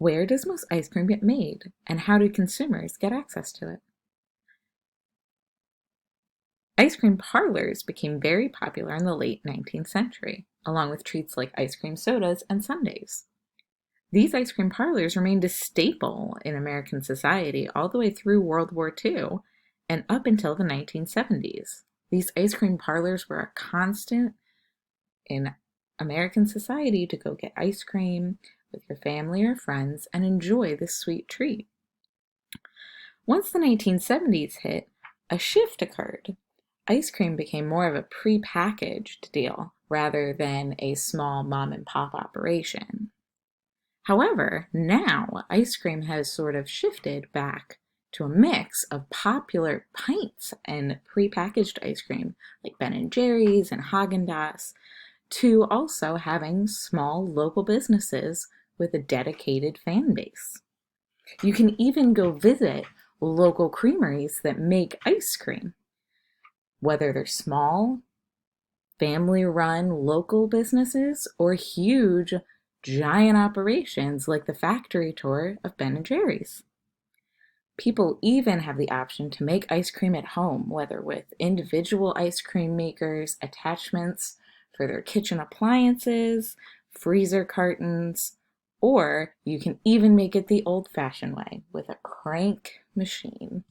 Where does most ice cream get made, and how do consumers get access to it? Ice cream parlors became very popular in the late 19th century, along with treats like ice cream sodas and sundaes. These ice cream parlors remained a staple in American society all the way through World War II and up until the 1970s. These ice cream parlors were a constant in American society to go get ice cream with your family or friends and enjoy this sweet treat. Once the 1970s hit, a shift occurred. Ice cream became more of a pre-packaged deal rather than a small mom and pop operation. However, now ice cream has sort of shifted back to a mix of popular pints and pre-packaged ice cream like Ben & Jerry's and Haagen-Dazs to also having small local businesses with a dedicated fan base. You can even go visit local creameries that make ice cream, whether they're small, family-run local businesses or huge, giant operations like the factory tour of Ben & Jerry's. People even have the option to make ice cream at home, whether with individual ice cream makers, attachments for their kitchen appliances, freezer cartons, or you can even make it the old-fashioned way with a crank machine.